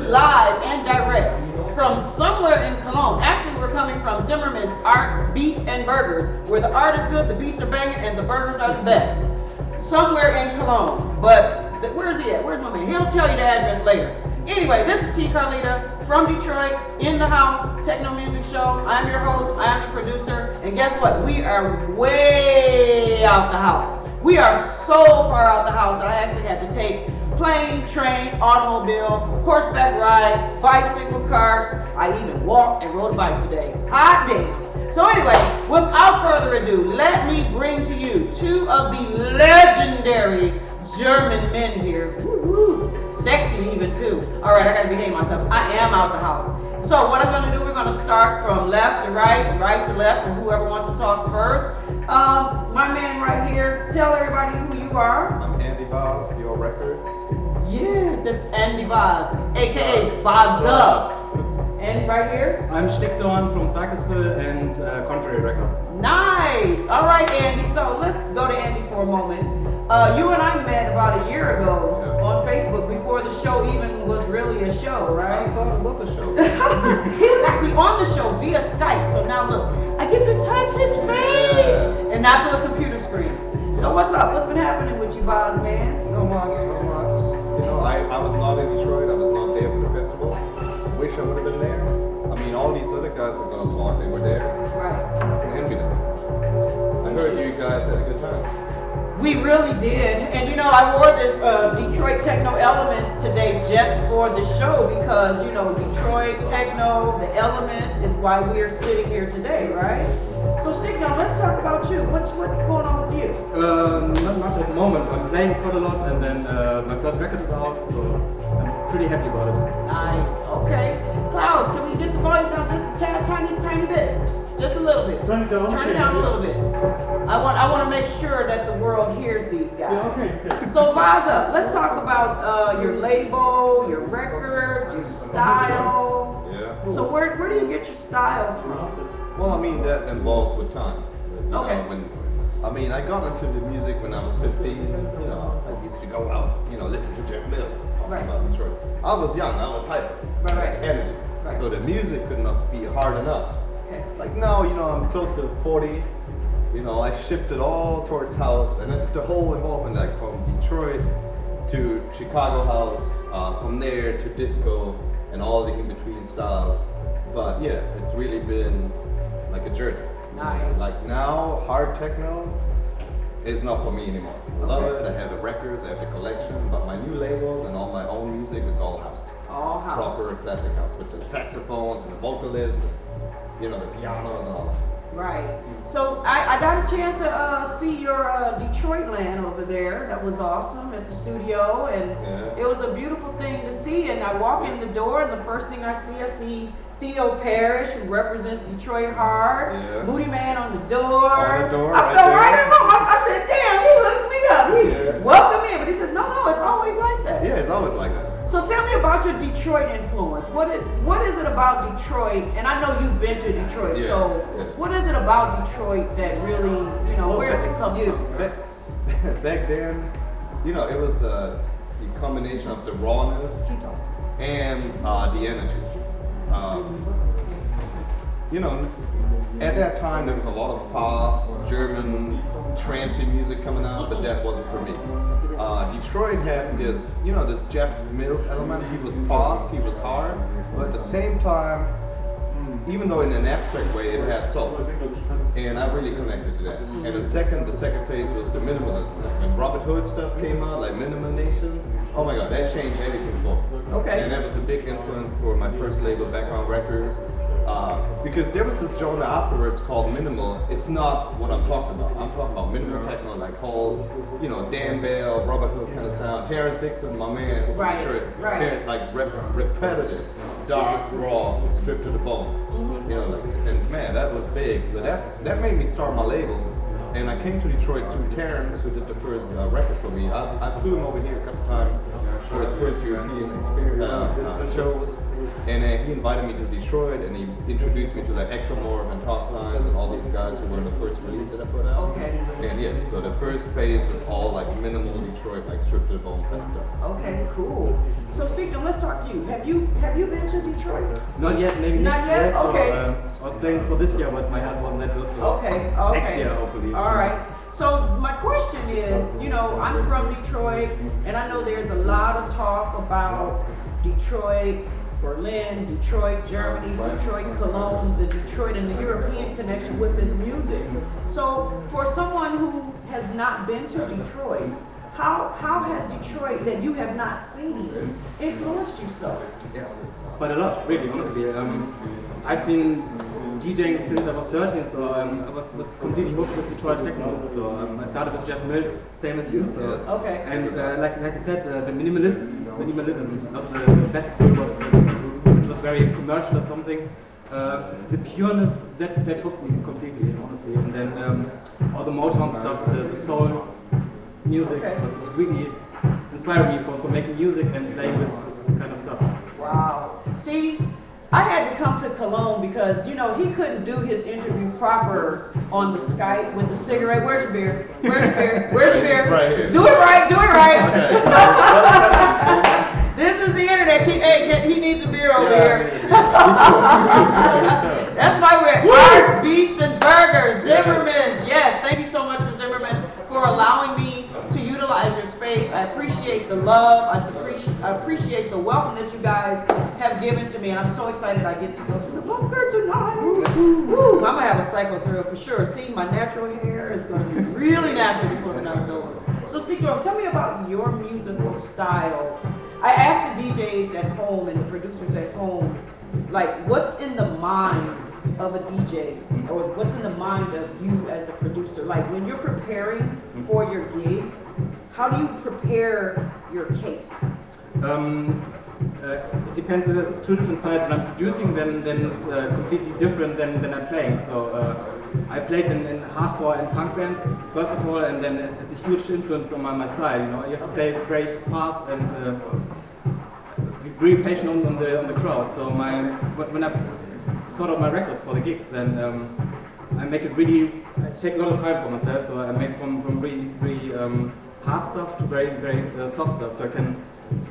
live and direct from somewhere in Cologne. Actually, we're coming from Zimmerman's Arts, Beats, and Burgers, where the art is good, the beats are banging, and the burgers are the best. Somewhere in Cologne. But where's he at? Where's my man? He'll tell you the address later. Anyway, this is T. Carlita from Detroit, in the house, Techno Music Show. I'm your host, I'm the producer, and guess what? We are way out the house. We are so far out the house that I actually had to take plane, train, automobile, horseback ride, bicycle cart. I even walked and rode a bike today. Hot damn. So anyway, without further ado, let me bring to you two of the legendary German men here. Woo-hoo. Sexy even too. All right, I gotta behave myself. I am out the house. So what I'm gonna do, we're gonna start from left to right, right to left, and whoever wants to talk first. My man right here, tell everybody who you are. I'm Andy Vaz, Your Records. Yes, that's Andy Vaz, aka Vaz Up. And right here? I'm Steckdorn from Sarkisville and Contrary Records. Nice! All right, Andy, so let's go to Andy for a moment. You and I met about a year ago on Facebook before the show even was really a show, right? I thought it was a show. He was actually on the show via Skype, so now look, I get to touch his face and not through a computer screen. So what's up? What's been happening with you, Vaz, man? No much, no much. You know, I was not in Detroit, I was not there for the festival. Wish I would have been there. I mean, all these other guys are gonna talk, they were there. Right. I can envy them. I heard you guys had a good time. We really did, and you know, I wore this Detroit Techno Elements today just for the show because, you know, Detroit Techno, the Elements is why we're sitting here today, right? So Stigno, let's talk about you. What's going on with you? Not much at the moment. I'm playing quite a lot, and then my first record is out, so I'm pretty happy about it. Nice, okay. Klaus, can we get the volume down just a tad, tiny bit? Just a little bit. Turn it down. Turn it down a little bit. I want to make sure that the world hears these guys. Yeah, okay. So Vaza, let's talk about your label, your records, your style. Yeah. So where do you get your style from? Well, I mean, that involves with time. You Okay. know, I got into the music when I was 15. You know, I used to go out, you know, listen to Jeff Mills, talking Right. about Detroit. I was young, I was hyper, Right. energy. Right. So the music could not be hard enough. Okay. Like now, you know, I'm close to 40. You know, I shifted all towards house, and the whole involvement, like from Detroit to Chicago house, from there to disco, and all the in-between styles. But yeah, it's really been like a journey. Nice. Like now, hard techno is not for me anymore. I love it. I have the records, I have the collection, but my new label and all my own music is all house. All house. Proper classic house with the saxophones and the vocalists, and, you know, the pianos and all that. Right. So I got a chance to see your Detroit land over there. That was awesome at the studio, and it was a beautiful thing to see. And I walk in the door, and the first thing I see Theo Parrish, who represents Detroit Hard. Yeah. Moody Man on the door. On the door, I right felt there. right at home. I said, damn, he hooked me up. He welcomed me in. But he says, no, it's always like that. Yeah, it's always like that. So tell me about your Detroit influence. What is it about Detroit? And I know you've been to Detroit, so what is it about Detroit that really, you know, where does it come from? Back then, you know, it was the combination of the rawness and the energy. You know, at that time there was a lot of fast German trancey music coming out, but that wasn't for me. Detroit had this, you know, this Jeff Mills element. He was fast, he was hard, but at the same time, even though in an abstract way, it had soul. And I really connected to that. And the second phase was the minimalism. When Robert Hood stuff came out, like Minimal Nation, oh my God, that changed everything for me. Okay. And that was a big influence for my first label, Background Records. Because there was this genre afterwards called minimal. It's not what I'm talking about. I'm talking about minimal techno, like whole, you know, Dan Bell, Robert Hood kind of sound. Terrence Dixon, my man, Right, sure, right. like repetitive, dark, raw, stripped to the bone. You know, like, and man, that was big. So that made me start my label. And I came to Detroit through Terrence, who did the first record for me. I flew him over here a couple times. for his first European shows. And he invited me to Detroit, and he introduced me to like Ectomorph and Top Signs and all these guys who were in the first release that I put out. Okay. And yeah, so the first phase was all like minimal Detroit, like stripped to the bone kind of stuff. Okay, cool. So Stigton, let's talk to you. Have you been to Detroit? Not yet, maybe Not next yet? year. So, Okay. I was planning for this year, but my health wasn't that good. So Okay. next year, hopefully. All right. So my question is, you know, I'm from Detroit, and I know there's a lot of talk about Detroit, Berlin, Detroit, Germany, Detroit, Cologne, the Detroit and the European connection with this music. So for someone who has not been to Detroit, how has Detroit that you have not seen influenced you so? Yeah, quite a lot, really, honestly. I've been DJing since I was 13, so I was completely hooked with Detroit Techno. So I started with Jeff Mills, same as you. So Okay. And like I said, the minimalism of the classical which was very commercial or something. The pureness that hooked me completely, honestly. And then all the Motown stuff, the soul music was really inspiring me for making music and playing this kind of stuff. Wow. See, I had to come to Cologne because, you know, he couldn't do his interview proper on the Skype with the cigarette. Where's your beer? Where's your beer? Where's your beer? Right here. Do it right, do it right. Okay. This is the internet. He needs a beer over here. That's why we're at Arts, Beats, and Burgers, Zimmerman's. Yes, thank you so much for Zimmerman's for allowing me to utilize your space. I appreciate the love. I appreciate the welcome that you guys have given to me. And I'm so excited I get to go to the bunker tonight. Woo, I'm going to have a psycho thrill for sure. Seeing my natural hair is going to be really natural before the night's over. So Stigton, tell me about your musical style. I asked the DJs at home and the producers at home, like, what's in the mind of a DJ, or what's in the mind of you as the producer? Like, when you're preparing for your gig, how do you prepare your case? It depends. There's two different sides. When I'm producing, then it's completely different than I'm playing. So I played in hardcore and punk bands first of all, and then it's a huge influence on my style. You know, you have to play very fast and be very patient on the crowd. So when I sort out my records for the gigs, then I make it really. I take a lot of time for myself. So I make from really hard stuff to very soft stuff. So I can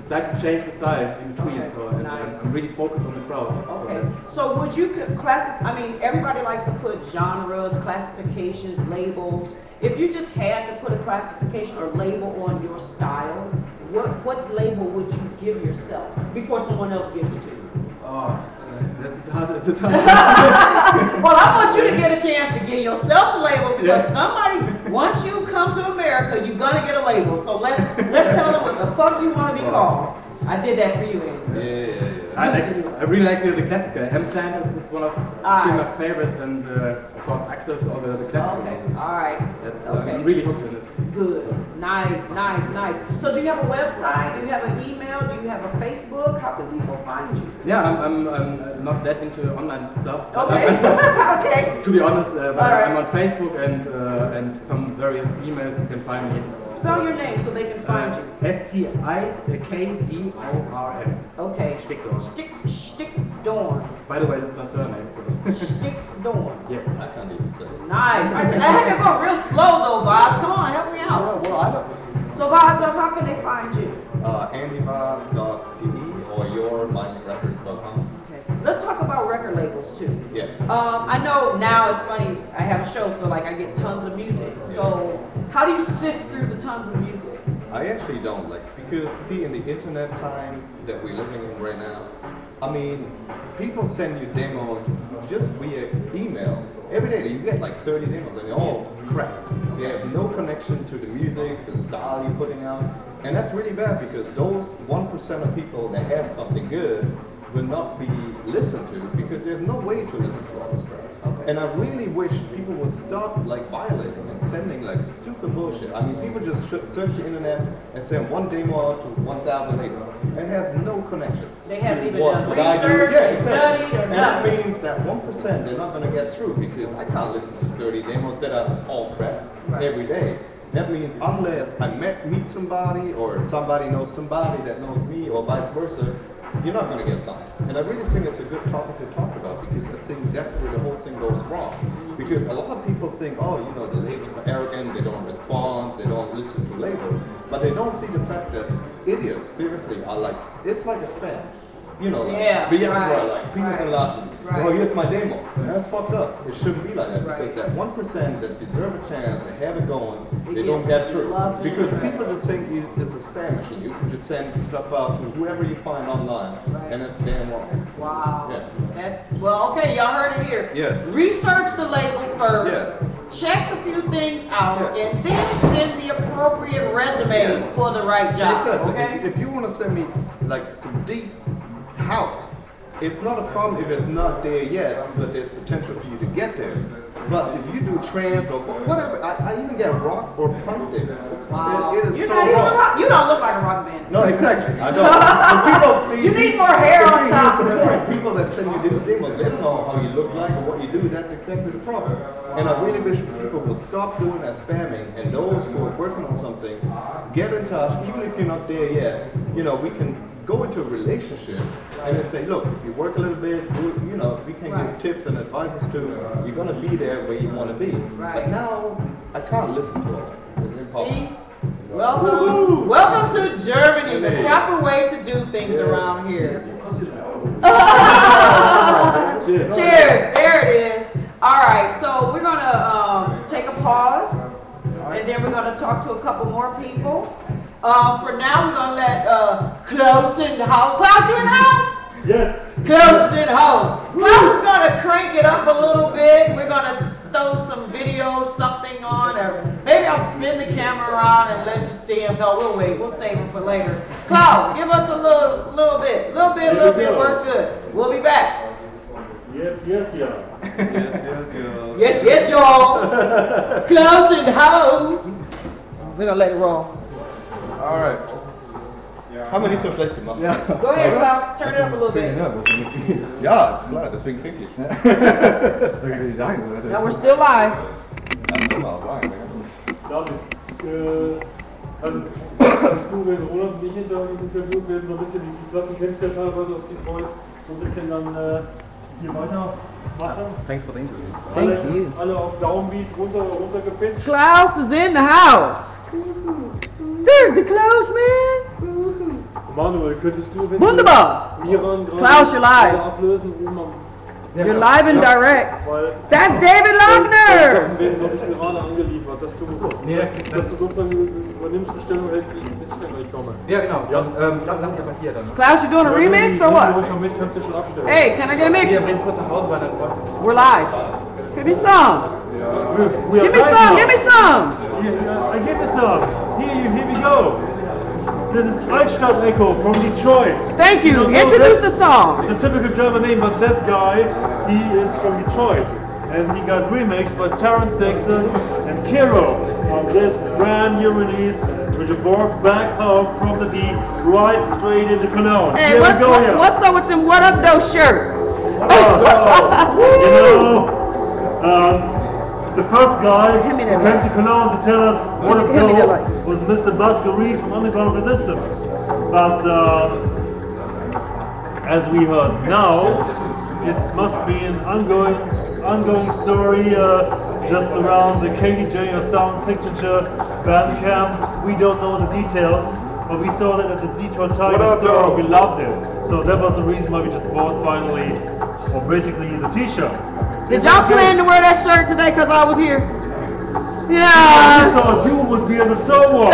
slightly change the style in between. Okay, So nice. I'm really focused on the crowd. Okay, so would you I mean, everybody likes to put genres, classifications, labels. If you just had to put a classification or label on your style, what label would you give yourself before someone else gives it to you? Oh, that's hard. Well, I want you to get a chance to give yourself the label because somebody, once you come to America, you're gonna get a label. So let's tell them what the fuck you want to be called. I did that for you, Andy. Yeah. I really like the classical. M-Plant is one of my favorites, and of course Access or the classical ones. Okay, all right. That's okay. I'm really hooked in it. Good. Nice. So do you have a website? Do you have an email? Do you have a Facebook? How can people find you? Yeah, I'm not that into online stuff. Okay. Okay. To be honest, but right. I'm on Facebook and some various emails you can find me. Spell your name so they can find you. Stikdorn. Okay. Stigton. By the way, that's my surname. So. Stigton. Yes. I can't even say. Nice. I had to go real slow though, Vaz. Come on, help me out. Well, I don't. So Vaz, how can they find you? AndyVaz.pe or your-records.com. Okay. Let's talk about record labels too. Yeah. I know now it's funny. I have a show, so like I get tons of music. So how do you sift through the tons of music? I actually don't because see, in the internet times that we're living in right now, I mean, people send you demos just via email. Every day you get like 30 demos and they're all crap. They have no connection to the music, the style you're putting out. And that's really bad because those 1% of people that have something good will not be listened to because there's no way to listen to all this crap. And I really wish people would stop like violating and sending like stupid bullshit. I mean, people just search the internet and send one demo out to 1,000 neighbors. It has no connection. They haven't even what done I do. research, Yeah, they studied, or and that nothing. means that 1% they're not going to get through because I can't listen to 30 demos that are all crap every day. That means unless I meet somebody or somebody knows somebody that knows me or vice versa, you're not going to get signed. And I really think it's a good topic to talk about because I think that's where the whole thing goes wrong. Because a lot of people think, oh, you know, the labels are arrogant, they don't respond, they don't listen to labels. But they don't see the fact that idiots, seriously, are like, it's like a spam. You know, like Viagra, like penis enlargement. Right. Well, here's my demo. That's fucked up. It shouldn't be like that because that 1% that deserve a chance, they have it going, they don't get through. Because people just think it's a spam machine. You can just send stuff out to whoever you find online, and it's damn wrong. Wow. Yeah. That's well. Okay, y'all heard it here. Yes. Research the label first. Yes. Check a few things out, Yeah. and then send the appropriate resume Yeah. for the right job. Exactly. Okay. If you want to send me like some deep house, it's not a problem if it's not there yet, but there's potential for you to get there. But if you do trance or whatever, I even get rock or punk there. Wow. It is You're so not even wrong. you don't look like a rock band. No, exactly. I don't. But people see. You need more hair on top of the it. point. People that send you these demos, they don't know how you look like or what you do. That's exactly the problem. And I really wish people will stop doing that spamming. And those who are working on something, get in touch. Even if you're not there yet, you know, we can go into a relationship and then say, look, if you work a little bit, you know, we can give tips and advices to. You're gonna be there where you want to be. But now I can't listen to all that. It's impossible. See? Welcome to Germany, the proper way to do things around here. Cheers. Cheers, there it is. All right, so we're gonna take a pause, and then we're gonna talk to a couple more people. For now, we're gonna let Klaus in the house. Klaus, you in the house? Yes. Klaus is in the house. Klaus is gonna crank it up a little bit. We're gonna throw some videos, something on, or maybe I'll spin the camera around and let you see him. No, we'll wait. We'll save him for later. Klaus, give us a little bit works good. We'll be back. Yes, yeah. Yes, y'all. Klaus in the house. We're gonna let it roll. Alright. Haben wir nicht so schlecht gemacht. Go ahead, Klaus. Turn it up a little bit. Ja, klar, deswegen krieg ich. Was soll ich dir sagen? Now we're still live. Das kann man auch sagen. David, kannst du, wenn Roland und ich interviewt werden, so ein bisschen, die Platten kennst du ja teilweise aus Detroit, so ein bisschen dann hier weitermachen? Thanks for the interview. Thank you. Alle auf Downbeat runtergepitcht. Klaus is in the house. There's the Klaus, man. Manuel, könntest du Wunderbar. Miran gerade Klaus, you're live. ablösen, um You're live and direct. weil That's David Logner. Sachen werden, glaube ich, gerade angeliefert, dass du sozusagen übernimmst und Stellung hältst, bis ich dann gleich komme. Ja, genau. Dann lass ich aber hier dann. Klaus, you doing a remix or Du what? schon mit, kannst du schon abstellen. Hey, can I get a mix? Wir bringen kurz nach Hause, weil dann We're live. Give me some. We are Give me live some. now. Give me some. I give you some. Here we go. This is Altstadt Echo from Detroit. Thank you. don't know Introduce that- the song. The typical German name, but that guy, he is from Detroit. And he got remixed by Terrence Dixon and Kiro on this brand new release, which is brought back home from the D, right straight into Cologne. Hey, Here we go here. what's up with them What Up Though shirts? You know, the first guy Give me who that came light. to Cologne to tell us what a Give me that light. was Mr. Basgari from Underground Resistance. But as we heard now, it must be an ongoing story just around the KDJ or Sound Signature Bandcamp. We don't know the details, but we saw that at the Detroit Tiger store. We loved it. So that was the reason why we just bought finally, or basically the t-shirt. Did y'all plan to wear that shirt today because I was here? We Yeah. saw you would be in the so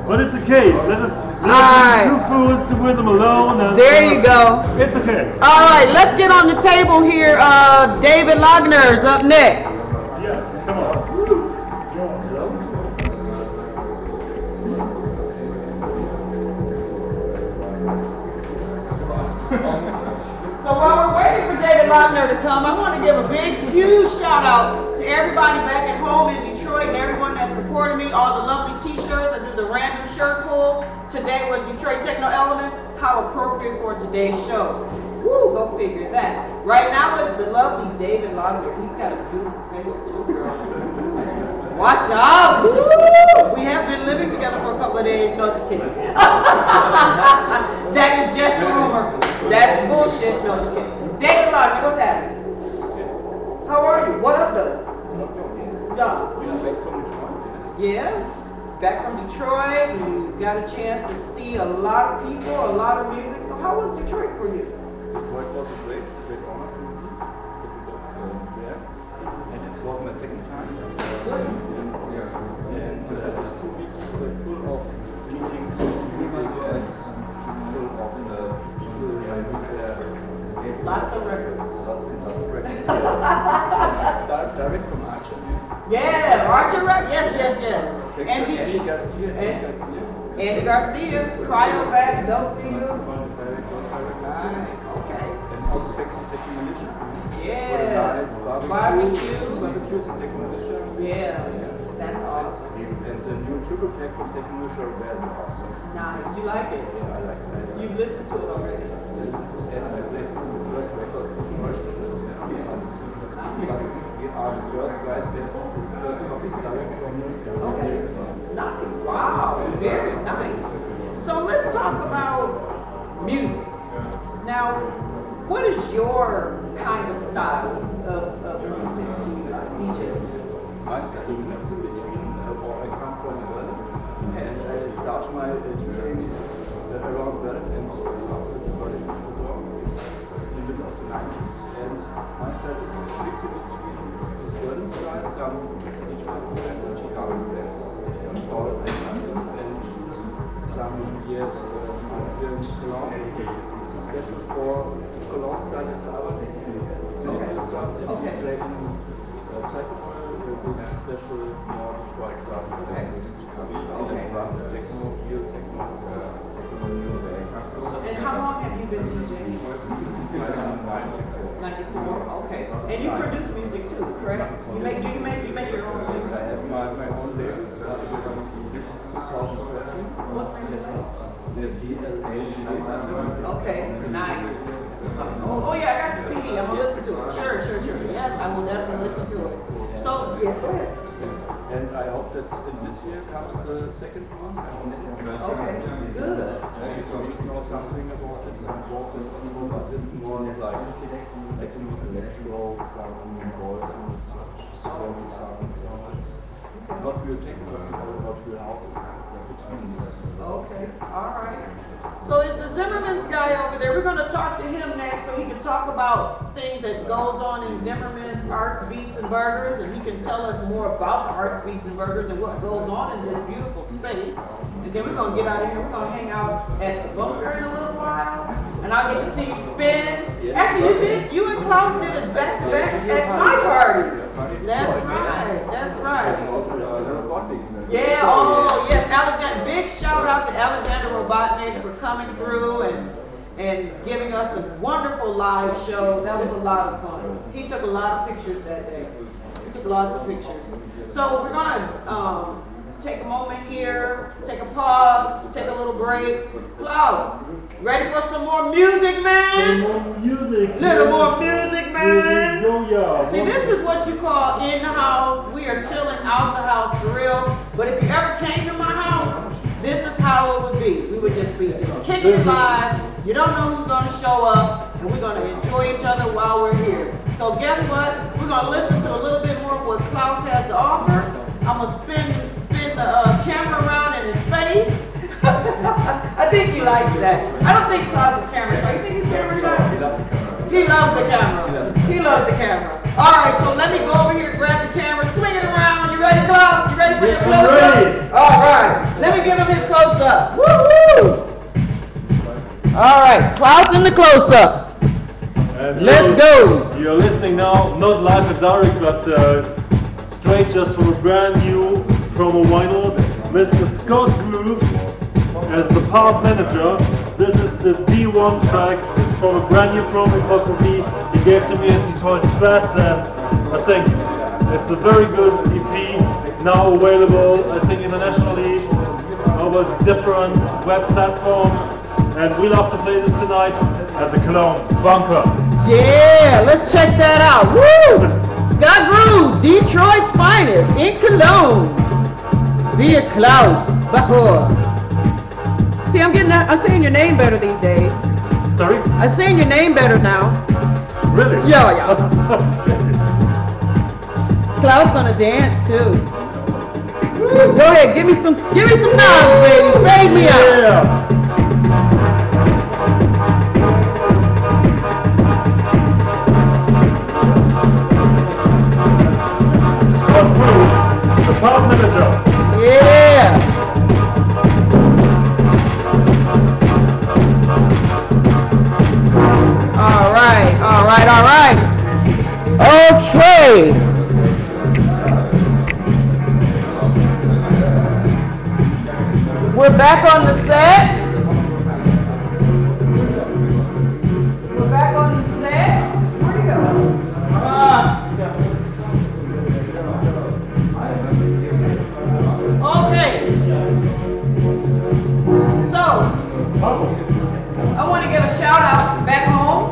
but it's okay. Let us Alright. be two fools to win them alone. And, There you go. It's okay. All right, let's get on the table here. David Logner is up next. Yeah, come on. So while we're waiting for David Logner to come, I want to give a big, huge shout out to everybody back at home in Detroit and everyone that supported me, all the lovely t-shirts. I do the random shirt pull. Today was Detroit Techno Elements. How appropriate for today's show. Woo, go figure that. Right now is the lovely David Logner. He's got a beautiful face too, girl. Watch out! Woo! We have been living together for a couple of days. No, just kidding. That is just a rumor. That's bullshit. No, just kidding. David Rodney, what's happening? How are you? What up, though? Yeah, back from Detroit. You got a chance to see a lot of people, a lot of music. So how was Detroit for you? Detroit was a great honor for me there, and it was my second time. Good. And these 2 weeks were full of meetings, music, and full of people I meet there. Lots of records. Lots of records. Direct from Archer. Yeah, Archer Rock. Yes. Andy Garcia, Cryovac, they'll see you. Nice. Okay. And all the tracks on Techno Militia. Yeah. Nice Barbecues on Techno Militia. Yeah. That's awesome. And the new triple pack from Techno Militia are very awesome. Nice. You like it? Yeah, I like it. You've listened to it already. And I played some of the first records in Detroit. We are the first guys that the first copies direct from Okay. Nice. Wow. Very nice. So let's talk about music. Now, what is your kind of style of music? Do you DJ? My style is a mix in between. I come from Berlin, and I started my DJing around Berlin, and after this Berlin, which was in the middle of the 90s. And my style is a mix in between this Berlin style, some Detroit friends and Chicago friends, all and some years here in Cologne. It's a special for this Cologne style as well. This stuff that we play in Psychophone, this special more Detroit stuff. This Chicago stuff, techno, real techno, new wave. And how long have you been DJing? Since 1994. 94. Okay. And you produce music too, correct? You make your own Yes, music. I have my own label, started in 2013. What's the name of it? The DLA. Okay, nice. Oh yeah, I got the CD. I'm gonna listen to it. Sure. Yes, I will definitely listen to it. So yeah, go ahead. And I hope that in this year comes the second one. Okay, good. You probably know something about it, some vocals also, but it's more like technical electro, some voice and such stormy sound. So it's not real techno, not real house, it's between this. Okay, all right. So is the Zimmerman's guy over there? We're going to talk to him next so he can talk about things that goes on in Zimmerman's Arts, Beats, and Burgers, and he can tell us more about the Arts, Beats, and Burgers and what goes on in this beautiful space. And then we're going to get out of here. We're going to hang out at the bunker in a little while, and I'll get to see you spin. Actually, you and Klaus did it back to back at my party. That's right. Yeah, oh yes, Alexander. Big shout out to Alexander Robotnik for coming through and giving us a wonderful live show. That was a lot of fun. He took a lot of pictures that day. He took lots of pictures. So we're gonna take a moment here, take a pause, take a little break. Klaus, ready for some more music, man? More music. Little more music, man. Yeah. See, this is what you call in the house. We are chilling out the house for real. But if you ever came to my house, this is how it would be. We would just be kicking it live. You don't know who's going to show up, and we're going to enjoy each other while we're here. So guess what? We're going to listen to a little bit more of what Klaus has to offer. I'm going to spin the camera around in his face. I think he likes that. I don't think Klaus is camera shy. You think he's camera shy? He loves the camera. He loves the camera. All right, so let me go over here, grab the camera, swing it around. You ready, Klaus? You ready for your close-up? All right. Let me give him his close-up. Woo-hoo! All right, Klaus in the close-up. Let's go. You're listening now, not live and direct, but straight just from a brand new promo vinyl. Mr. Scott Grooves as the part manager. This is the B1 track from a brand new promo copy he gave to me at Detroit Shreds, and I think it's a very good EP, now available, I think, internationally over different web platforms, and we love to play this tonight at the Cologne Bunker. Yeah, let's check that out. Woo! Scott Grooves, Detroit's finest, in Cologne, via Klaus Bachor. See, I'm saying your name better these days. Sorry? I'm saying your name better now. Really? Yeah. Klaus gonna dance too. Go ahead, give me some knobs, baby. Fade me out. Yeah. Scott Bruce, the pub manager. Yeah. All right. Okay. We're back on the set. Where'd he go? Okay. So, I want to give a shout out back home.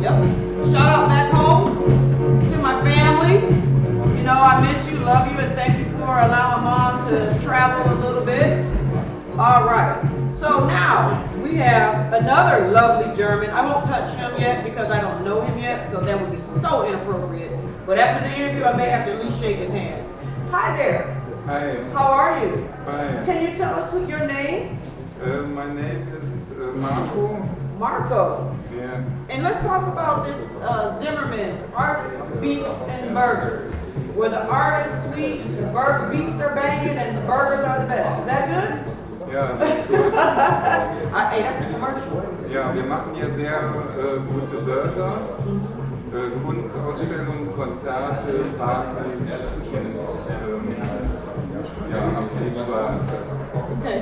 Yep. Shout out back home to my family. You know, I miss you, love you, and thank you for allowing Mom to travel a little bit. All right, so now we have another lovely German. I won't touch him yet because I don't know him yet, so that would be so inappropriate. But after the interview, I may have to at least shake his hand. Hi there. Hi. How are you? Fine. Can you tell us your name? My name is Marco. Marco. Yeah. And let's talk about this Zimmerman's Arts, Beats, and Burgers, where the art is sweet, the beats are banging, and the burgers are the best. Is that good? Ja, das ist gut. Hey, that's a commercial. Ja, wir machen hier sehr gute Burger, Kunstausstellungen, Konzerte, Partys und ja, haben viel Spaß. Okay.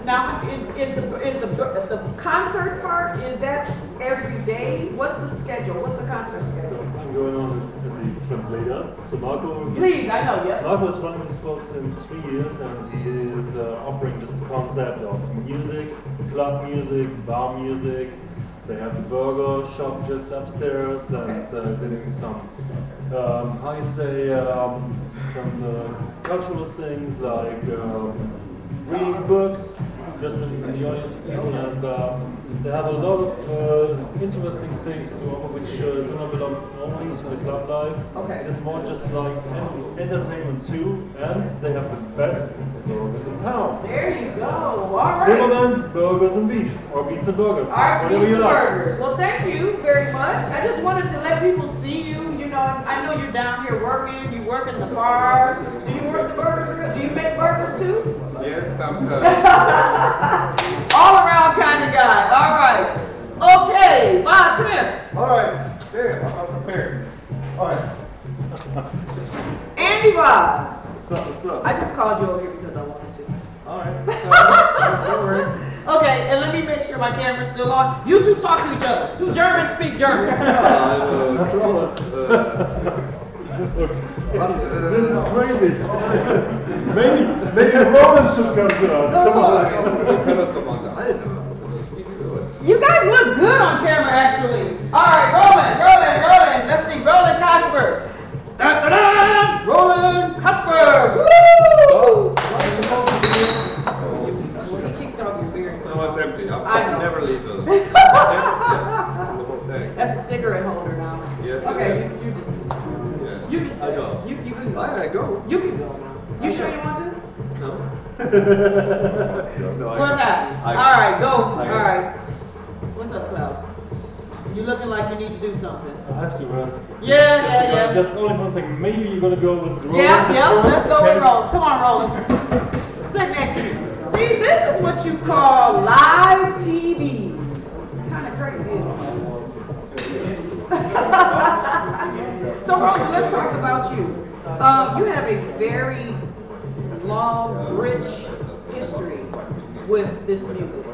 Now, is the concert part, is that every day? What's the schedule? What's the concert schedule? I'm going on as a translator. So Marco. Please, I know, yeah. Marco has running this club since 3 years, and he is offering this concept of music, club music, bar music. They have the burger shop just upstairs, and doing some, how you say, some cultural things like reading books, just in the audience, and they have a lot of interesting things to offer which do not belong only to the club life. Okay. It's more just like entertainment too, and they have the best burgers in town. There you go. All right. Zimmerman's Burgers and Beats, or Beats and Burgers, Arts, whatever Beats, you and like. Burgers. Well, thank you very much. I just wanted to let people see you. You know, I know you're down here working. You work in the bar. Do you work the burger? Do you make burgers too? Yes, sometimes. All around kind of guy. All right. Okay, Boz, come here. All right. Damn, I'm not prepared. All right. Andy Boz. What's up? I just called you over here because I wanted to. All right. Don't worry. Okay, and let me make sure my camera's still on. You two talk to each other. Two Germans speak German. Close. This is crazy. maybe Roman should come to us. Come on. You guys look good on camera, actually. All right, rolling. Let's see, Roland Kasper. Da-da-da! Roland Kasper. Woo! You kicked off your beard. So No, it's empty. I know. Never leave those. Yeah, the whole thing. that's a cigarette holder now. Yeah, Okay, it is. you just. Yeah. You can stay. I go. You can go. I go. You can go now. You sure you want to? No. No, What's that? I All right, go. I go. All right. What's up, Klaus? You looking like you need to do something. I have to ask. Yeah. Just only for a second. Maybe you're gonna go with Roland. Yeah. Let's go Okay. with Roland. Come on, Roland. Sit next to me. See, this is what you call live TV. Kind of crazy, isn't it? So, Roland, let's talk about you. You have a very long, rich history with this music.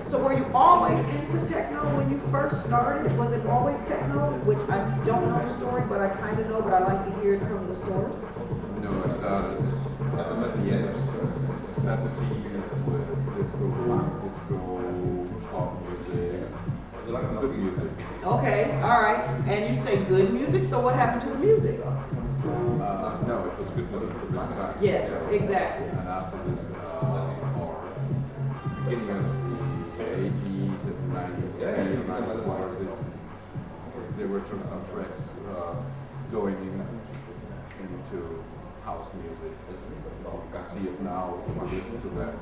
So were you always into techno when you first started? Was it always techno? Which I don't know the story, but I kind of know, but I like to hear it from the source. No, I started at the end of the 70s with disco, funk, disco, pop music. Also good music. Okay, all right. And you say good music, so what happened to the music? No, it was good music for this time. Yes, exactly. And after this, or beginning of the 80s and 90s, there were some tracks going into house music. You can see it now if you listen to that.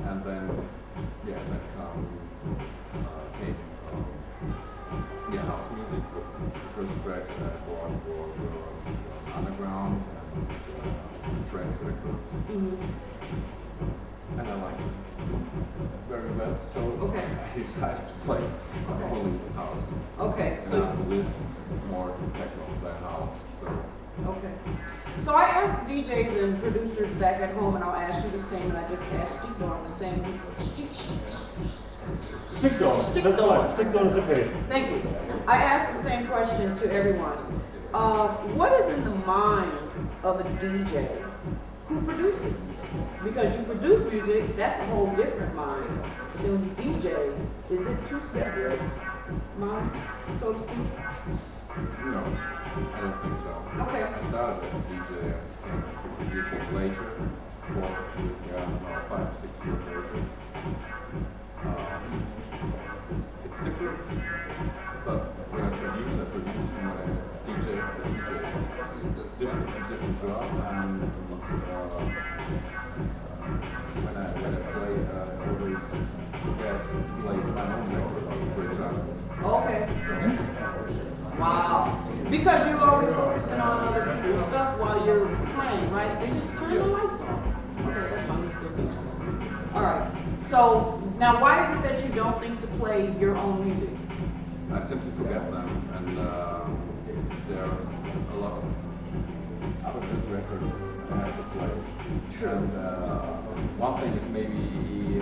And then, yeah, that came house music. The first tracks that I bought were underground and trance records. And I liked it very well, so Okay. I decided to play only with house. Okay, And so after this, more techno than house. So okay. So I asked DJs and producers back at home, and I'll ask you the same, and I just asked Stickdorn the same. Stickdorn, that's right. Stickdorn is okay. Thank you. I asked the same question to everyone. What is in the mind of a DJ who produces? Because you produce music, that's a whole different mind. But then when you DJ, is it two separate minds, so to speak? no, I don't think so. Okay. I started as a DJ and became a producer later, 5 or 6 years later. It's different, but when I produce, and when I DJ, it's different. It's a different job, and when I play, I always forget to play my own records, for example. Okay. Wow. Because you're always focusing on other people's stuff while you're playing, right? They just turn the lights on. Okay, that's fine. Still see. All right. So now, why is it that you don't think to play your own music? I simply forget them, and there are a lot of other good records I have to play. True. And one thing is maybe you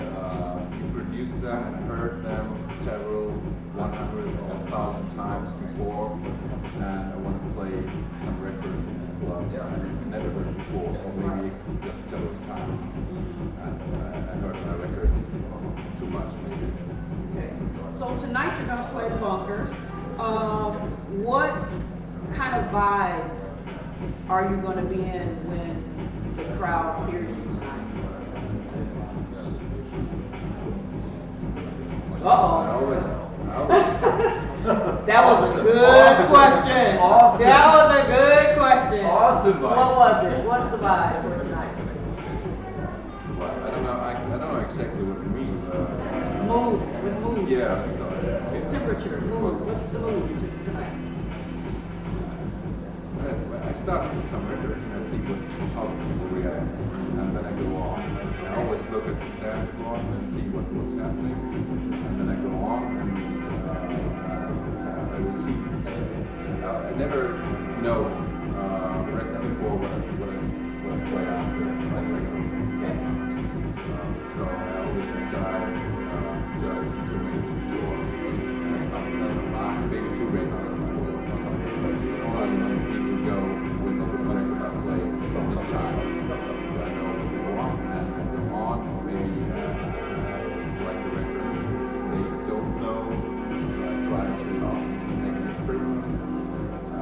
produced them and heard them several 100 or 1,000 times before, and I want to play some records in the club I never heard before, or maybe just several times. And I heard my records too much, maybe. Okay. So tonight you're going to play Bunker. What kind of vibe are you going to be in when the crowd hears you tonight? Uh-oh. I always That was a good question. Awesome. That was a good question. Awesome vibe. What was it? What's the vibe for tonight? well, I don't know exactly what you mean. Mood. With mood. Yeah, so Temperature. Mood. What's the mood tonight? I start with some records and I think how people react, and then I go on. I always look at the dance floor and see what's happening, and then I go on and I will see. I never know record before what I play after. Okay. So I always decide just 2 minutes before, maybe 2 records before. Only when people go with the record I play this time. So I know what they want and I go on, or maybe select the record they don't know, and I try to make an experiment.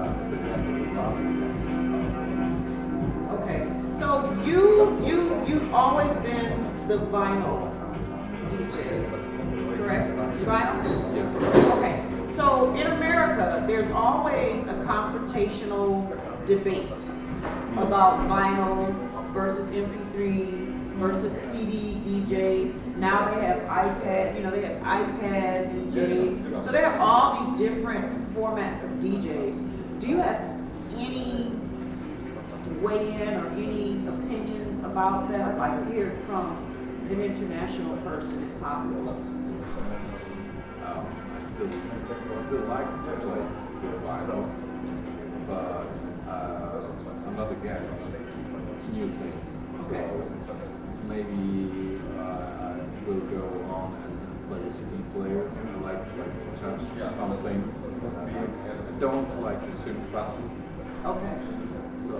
If it happens a lot. Okay. So you've always been the vinyl DJ, correct? Vinyl? Yeah. Okay. So in America, there's always a confrontational debate about vinyl versus MP3 versus CD DJs. Now they have iPad, they have iPad DJs. So there are all these different formats of DJs. Do you have any weigh in or any opinions about that? I'd like to hear it from an international person if possible. I still like to play with vinyl, but I'm not against new things. Okay. So maybe I will go on and play with CD players. I like to touch some things. I don't like to synthesize. Okay. So I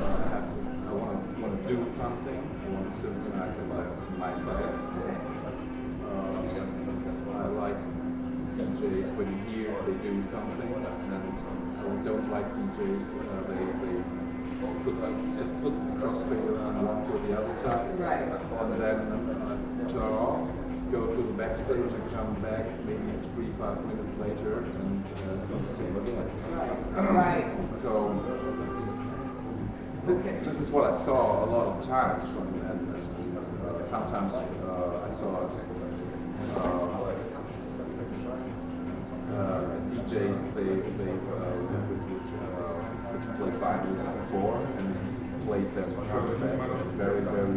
want to do something. I want to synchronize it by myself. DJs, when you hear they do something, and so we don't like DJs, they just put the crossfader from one to the other side, Right. and then turn off, go to the backstage and come back maybe 3-5 minutes later and do the same again. Right. So this is what I saw a lot of times from, and sometimes I saw it. DJs which played vinyl before and played them perfect and very good,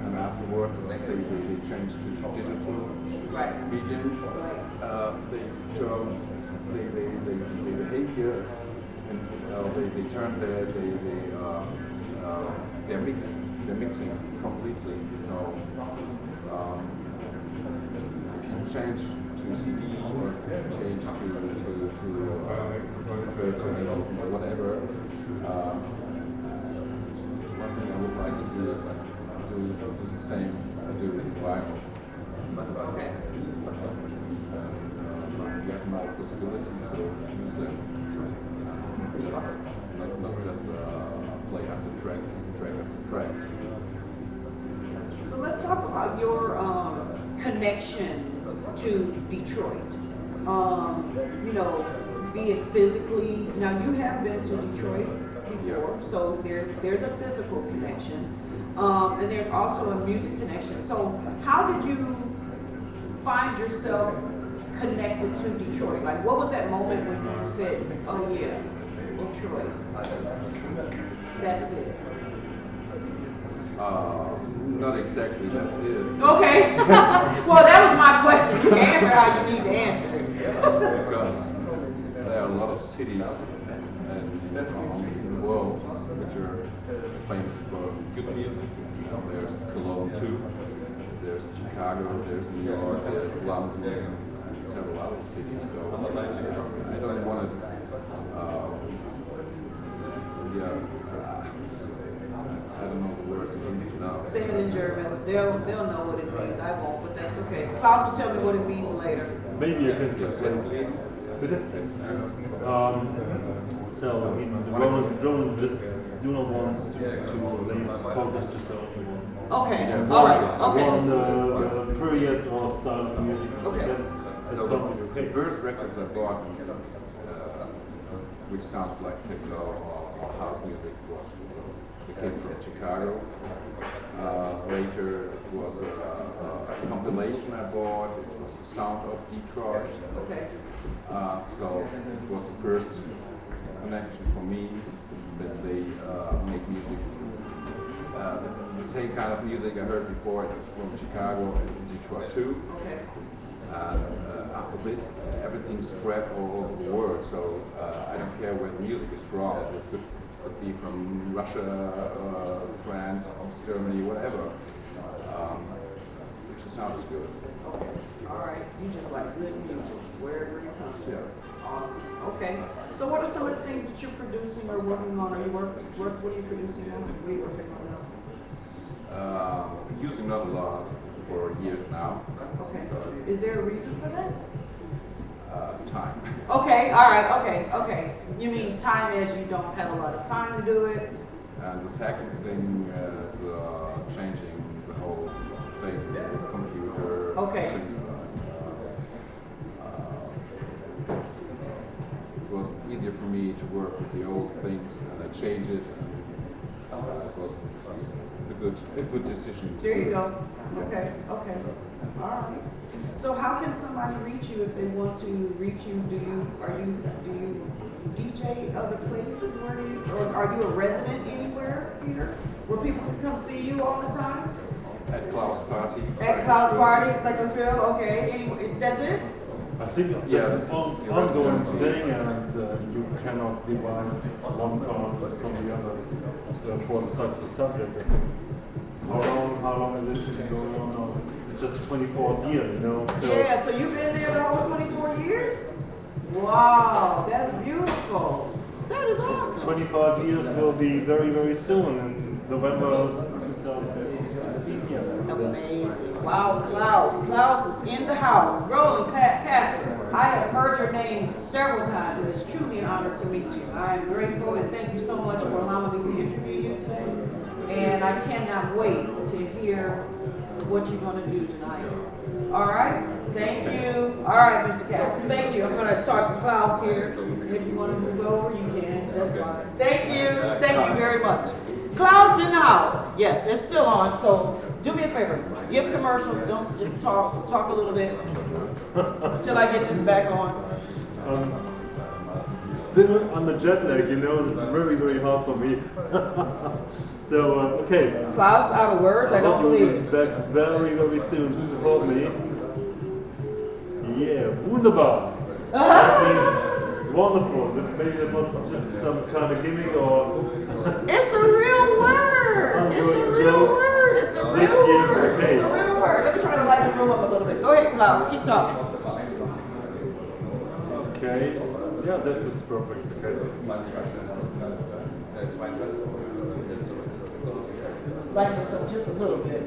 and afterwards they changed to digital medium. They behavior and they turn their mixing completely. So if you change to CD or change to whatever, one thing I would like to do is do the same I do with vinyl. You have more possibilities to use them, not just play after track after track. So let's talk about your connection to Detroit. You know, be it physically. Now you have been to Detroit before, so there's a physical connection, and there's also a music connection. So how did you find yourself connected to Detroit? Like, what was that moment when you said, "Oh yeah, Detroit, that's it"? Not exactly, that's it. Okay. Well, that was my question. You answer how you need to answer. Because there are a lot of cities in the world which are famous for good music. You know, there's Cologne too, there's Chicago, there's New York, there's London, and several other cities. So I don't want to, I don't know the words in English now. Say it in German. They'll know what it means. I won't, but that's okay. Klaus will tell me what it means later. Maybe you can translate. Bitte? So, Roland just do not want to release focus just on Okay. All right. Okay. on the period or style of music. Okay. That's So probably okay. the first records I bought, which sounds like techno or house music, they came from Chicago. Later it was a compilation I bought. It was the Sound of Detroit. Okay. So it was the first connection for me that they make music. The same kind of music I heard before from Chicago and Detroit too. Okay. After this, everything spread all over the world. So I don't care where the music is from. It could be from Russia, France, Germany, whatever. If the sound is good. Okay. All right. You just like good music wherever you come to. Yeah. Awesome. Okay. So what are some of the things that you're producing or working on? Are you what are you producing now? What are you working on now? Using not a lot for years now. Okay. Is there a reason for that? Time. Okay, all right, okay. You mean time as you don't have a lot of time to do it? And the second thing is changing the whole thing with the computer. Okay. It was easier for me to work with the old things and I change it. It was a good decision. There you go. Okay. All right. So how can somebody reach you if they want to reach you? Do you DJ other places? Or are you a resident anywhere, Peter? Where people can come see you all the time? At Klaus Party. At Klaus Party in Cyclesville? Okay. Anyway, that's it? I think it's just an ongoing thing, and you cannot divide one part from the other for the subject. I think. How long is it going on now? It's just 24th year, you know. So yeah, so you've been there the whole 24 years? Wow, that's beautiful. That is awesome. 25 years will be very, very soon in November 2016. Yeah. Amazing. Wow, Klaus. Klaus is in the house. Roland, Casper, I have heard your name several times, and it's truly an honor to meet you. I am grateful, and thank you so much for allowing me to interview you today. And I cannot wait to hear what you're going to do tonight. All right? Thank you. All right, Mr. Casper. Thank you. I'm going to talk to Klaus here. If you want to move over, you can. That's fine. Thank you. Thank you very much. Klaus in the house. Yes, it's still on. So do me a favor. Give commercials. Don't just talk a little bit until I get this back on. Still on the jet lag, you know, it's very, very hard for me. So, okay. Klaus, out of words, I don't believe. I'll be back very, very soon to support me. Yeah, wunderbar. That means wonderful. Maybe that was just some kind of gimmick or... It's a real word. It's a real word. It's a real word. It's a real word. Let me try to lighten the room up a little bit. Go ahead, Klaus. Keep talking. Okay. Yeah, that looks perfect. Okay. Lighten this up just a little bit.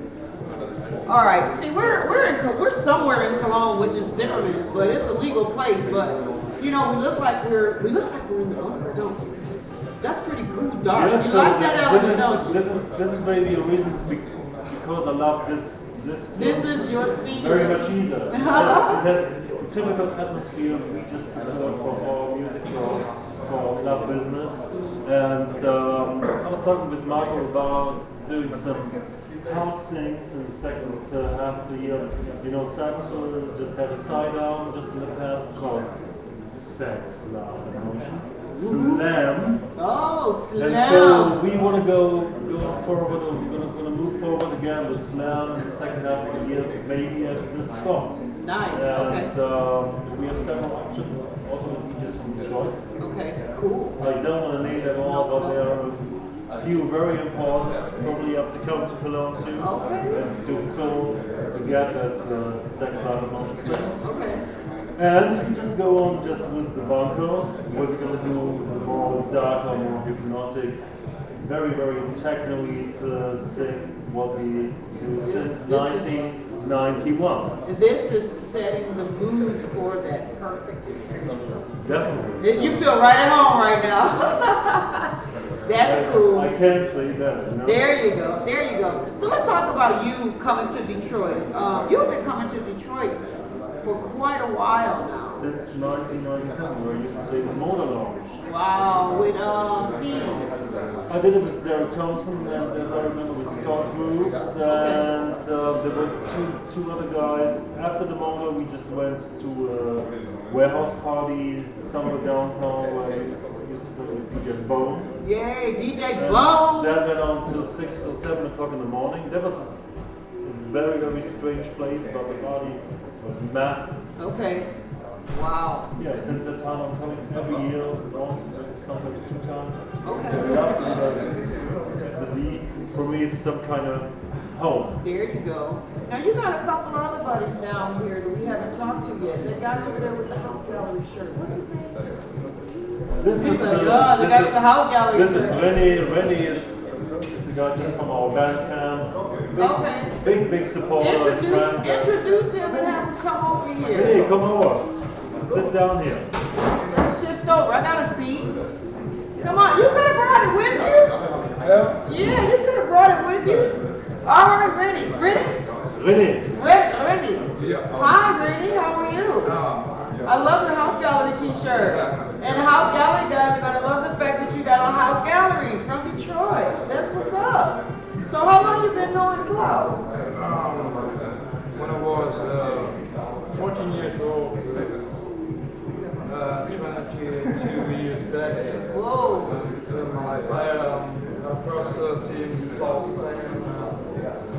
All right. See, we're somewhere in Cologne, which is Zimmerman's, but it's a legal place. But you know, we look like we're in the bunker, don't we? That's pretty cool, dark. Yeah, you so like that element, don't you? This is maybe a reason because I love this. This is your scene. Very much easier. It has a typical atmosphere we just prefer for our music, for our club business. And I was talking with Marco about doing some house things in the second half of the year. You know, Samson just had a side down just in the past called Sex, Love, and Emotion. Slam. Oh, Slam. And so we want to go forward, or we're going to move forward again with Slam in the second half of the year, maybe at this spot. Nice, and, okay. We have several options, also with DJs from Detroit. Okay, cool. I don't want to name them all, but there are a few very important, probably have to come to Cologne too. Okay. It's to fill the gap that Sex, Love, and Emotion says. Okay. And we just go on just with the bunker, where we're going to do the more darker, more hypnotic, very, very techno-y thing, what we do since 1991. This is setting the mood for that perfect occasion. Definitely. You feel right at home right now. That's cool. I can't say that. You know? There you go. There you go. So let's talk about you coming to Detroit. You've been coming to Detroit for quite a while now. Since 1997, where I used to play with Motor Lounge. Wow, with Steve. I did it with Derek Thompson, and as I remember with Scott Grooves, and there were two other guys. After the Motor, we just went to a warehouse party somewhere downtown where we used to play with DJ Bone. Yay, DJ Bone! That went on till 6 or 7 o'clock in the morning. That was a very, very strange place, but the party was massive. Okay. Wow. Yeah, since that time I'm coming every year, sometimes 2 times. Okay. After the D, for me it's some kind of home. There you go. Now you got a couple of other buddies down here that we haven't talked to yet. That guy over there with the House Gallery shirt. What's his name? This is the guy with the House Gallery this shirt. Is Rennie is a guy just from our band camp. Big supporter. Introduce him and have him come over here. Hey, come over. Sit down here. Let's shift over. I got a seat. Come on, you could have brought it with you. Yeah, you could have brought it with you. All right, Rennie. Rennie. Hi, Rennie. How are you? I love the House Gallery t-shirt. And the House Gallery guys are going to love the fact that you got a House Gallery from Detroit. That's what's up. So how long you been knowing Klaus? When I was 14 years old, 22 years back. Whoa. In my life, I first seen Klaus playing.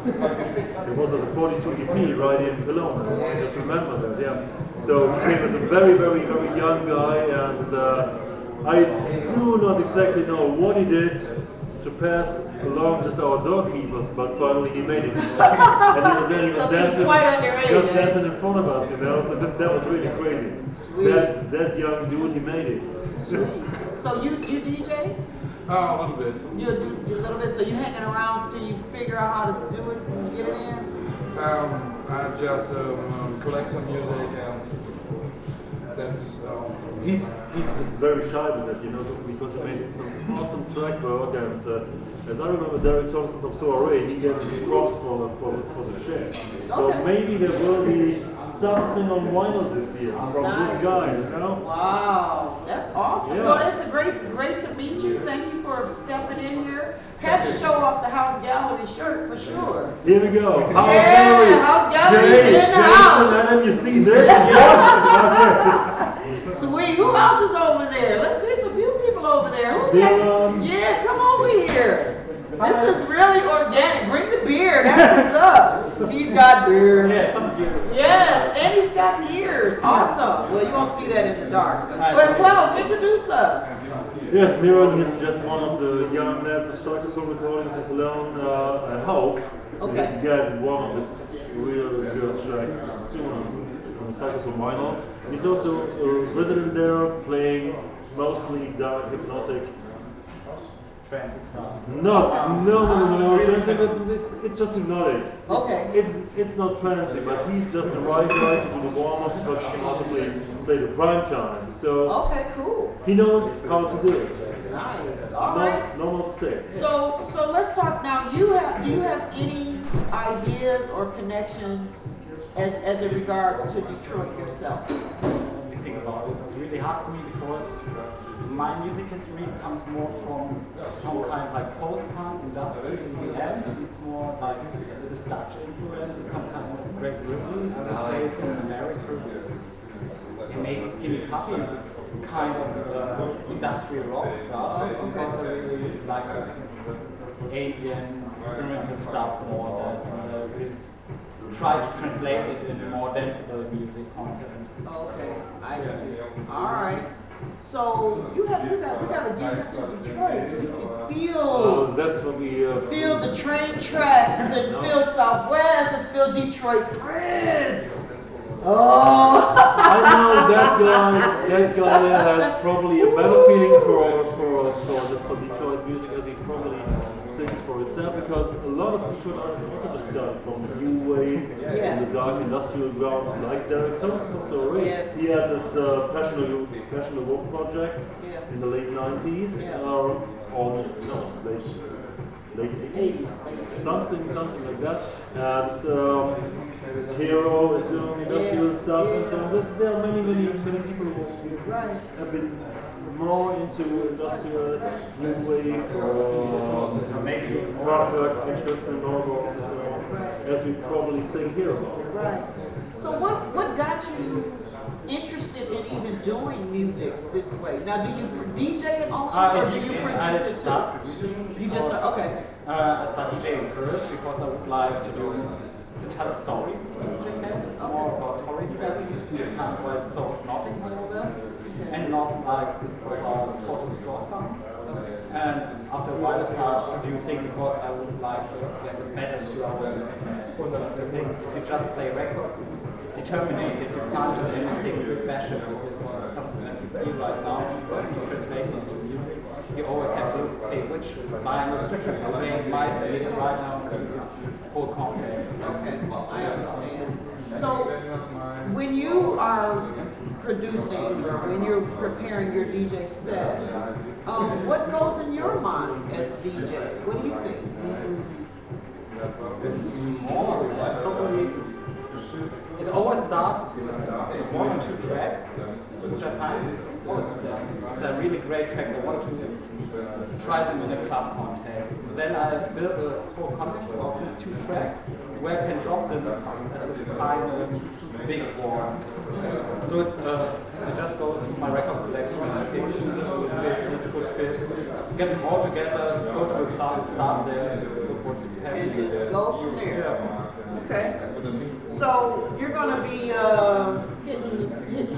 It was at the 42 EP right in Cologne. I just remember that, yeah. So he came as a very, very, very young guy, and I do not exactly know what he did to pass along just our doorkeepers, but finally he made it. And he was dancing, just dancing in front of us, you know. So that was really crazy. That young dude, he made it. Sweet. So you DJ? A little bit. You do a little bit. So you hanging around till you figure out how to do it and get it in? I just collect some music and that's. He's just very shy with it, you know, because he made some awesome track work, and as I remember, Derek Thompson from Soiree, he gave him props for the shit. So maybe there will be something on vinyl this year from this guy, you know? Wow, that's awesome. Yeah. Well, it's great to meet you. Thank you for stepping in here. Have to show off the House Gallery shirt for sure. Here we go. House Yeah, Gallery. House Gallery is in the Jason, house. Adam, you see this? Yeah. Sweet. Who else is over there? Let's see some few people over there. Who's that? Yeah, come over here. This is really organic. Bring the beer. That's what's up. He's got beer. Yeah, some beer. Yes, and he's got ears. Awesome. Well, you won't see that in the dark. But Klaus, introduce us. Yes, Miron is just one of the young lads of Circus Home Recordings in Cologne. I hope we get one of his real good tracks as soon as on the Circus Home vinyl. He's also a resident there, playing mostly dark hypnotic. Fancy stuff. No, trancy, it's just hypnotic. Okay. It's not trancy, but he's just the right guy to do the warm-ups, but he can also play the prime time. So Okay, cool. he knows how to do it. Nice. All right. No more to say. So let's talk now. Do you have any ideas or connections as it regards to Detroit yourself? When you think about it, it's really hard for me because my music history comes more from some kind of like post-punk industry in the end, and it's more like this Dutch influence and some kind of Great Britain, I would say, from America. And maybe Skinny Puppy is this kind of industrial rock stuff, because I really like this alien experimental stuff more than really try to translate it in more danceable music content. Okay, I see. All right. So we gotta get up to Detroit so we can feel That's what we feel the train tracks and feel Southwest and feel Detroit threads. Oh. I know that guy has probably a better feeling for Detroit music, as he probably sings for itself, because a lot of Detroit artists also just started from the new wave, from the dark industrial ground, like Derek Thompson. So he had this Passion of War project in the late 90s, late 80s, something like that. And Hero is doing industrial stuff, and so there are many people who have been more into industrial new wave or maybe Kraftwerk, Einstürzen and Norwalk, and so on, as we probably sing here about. Right. So what got you interested in even doing music this way? Now, do you DJ at all, or do you produce it too? You just okay. I started DJing first because I would like to tell a story with my DJ set. It's more about story stuff, kind of like so hypnotic and all this, and not like this photos floor song. And after a while I started producing because I would like to get a better flow. Because I think if you just play records, it's determined. You can't do anything special with it or something that you feel right now. Because you translate it into music, you always have to pay which vinyl, which you're playing my feelings right now in this whole context. Okay, I understand. So when you are producing or when you're preparing your DJ set, what goes in your mind as a DJ? What do you think? It's more like probably it always starts with one or two tracks, which I find it's a really great tracks. I want to try them in a club context. Then I build a whole context of these two tracks where I can drop them as a final big one. So it's it just goes through my record collection and I think this could fit. Get them all together, go to a club, start there, look what is happening. And just go from there. Yeah. Okay. So you're gonna be hitting the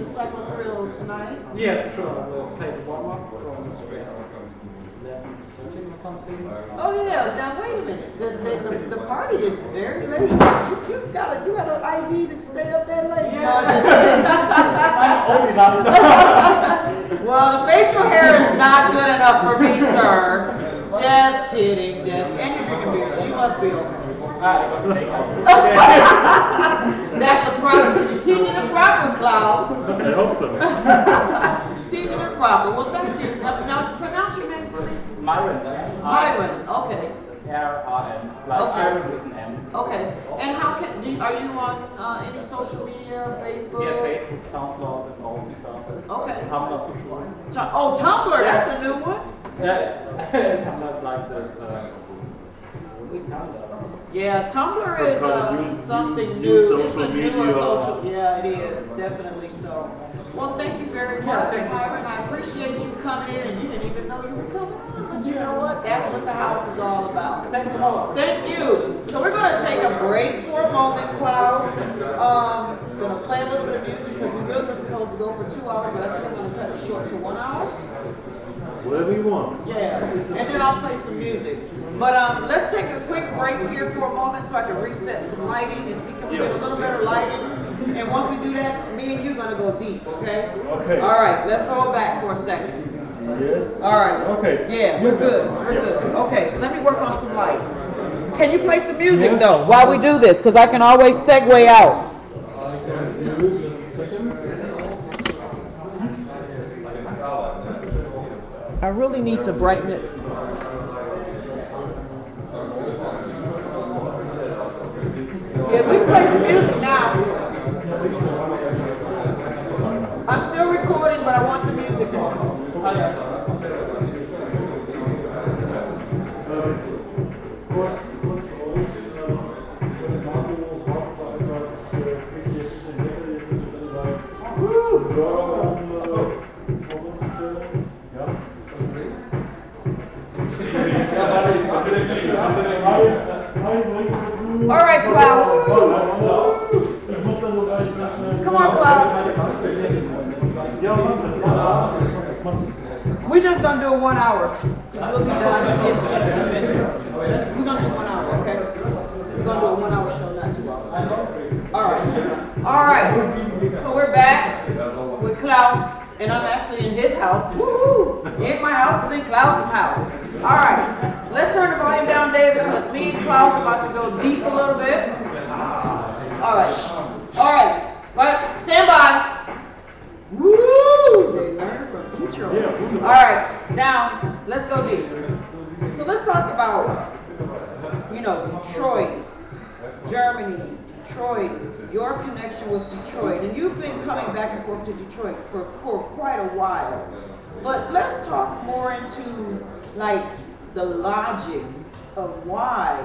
Cycle Thrill tonight? Yeah, for sure. We'll play the warm-up from 11:30 or something. Oh yeah. Now wait a minute. The party is very late. You got an ID to stay up that late? Yeah. No, just kidding. I'm old enough. Well, the facial hair is not good enough for me, sir. Just kidding. And you're drinking beer, so you must be okay. That's the proper. So you're teaching it proper, Klaus. I hope so. Teaching it proper. Well, thank you. Now pronounce your name for me. Myron. Myron. Okay. R-R-N. Like Okay. Iron with an M. Okay. And how can are you on any social media, Facebook? Yeah, Facebook, SoundCloud, and all this stuff. Okay. Tumblr for sure. Oh, Tumblr. That's a new one. Yeah. Tumblr is like this. What is Tumblr? Yeah, Tumblr Some is kind of something new new. social It's a media. newer social. Yeah, it is definitely so. Well, thank you very much, Myron. I appreciate you coming in, and you didn't even know you were coming on. But you know what? That's what the house is all about. Thanks a lot. Thank you. So we're going to take a break for a moment, Klaus. Going to play a little bit of music because we really were supposed to go for 2 hours, but I think I'm going to cut it short to 1 hour. Whatever you want. Yeah, and then I'll play some music. But let's take a quick break here for a moment so I can reset some lighting and see can we get a little better lighting. And once we do that, me and you are going to go deep, okay? Okay. All right, let's hold back for a second. Yes. All right. Okay. Yeah, we're good. We're good. Okay, let me work on some lights. Can you play some music though while we do this? Because I can always segue out. I really need to brighten it. Yeah, we can play some music now. I'm still recording, but I want the music on. All right, Klaus. Come on, Klaus. We're just going to do 1 hour. We'll be done in 15 minutes. We're going to do 1 hour, okay? We're going to do a 1 hour show, not 2 hours. All right. All right. So we're back with Klaus, and I'm actually in his house. Woo! In my house is in Klaus's house. All right. Let's turn the volume down, David, because me and Klaus are about to go deep a little bit. All right. All right. Right. Stand by. Woo! They learn from intro. All right. Down. Let's go deep. So let's talk about, Detroit, Germany, Detroit, your connection with Detroit. And you've been coming back and forth to Detroit for quite a while. But let's talk more into, like, the logic of why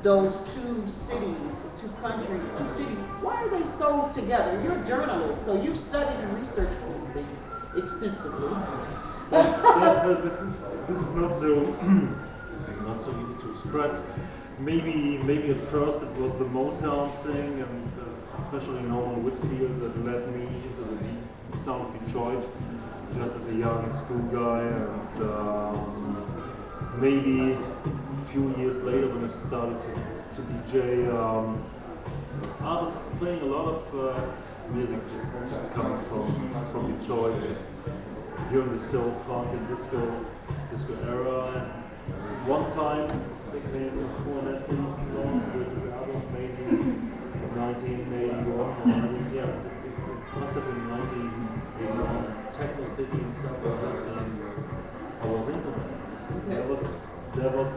those two cities, two countries, two cities, why are they so together? You're a journalist, so you've studied and researched these things extensively. This is not so easy to express. Maybe at first it was the Motown thing, and especially Norman Whitfield, that led me into the deep sound of Detroit, just as a young school guy, and maybe a few years later when I started to DJ, I was playing a lot of music just coming from Detroit, just during the soul, funk and disco era. And one time they came with 4 Netflix with his album, maybe 1981, yeah, it must have been 1981, Techno City and stuff like this, and I was into that. That was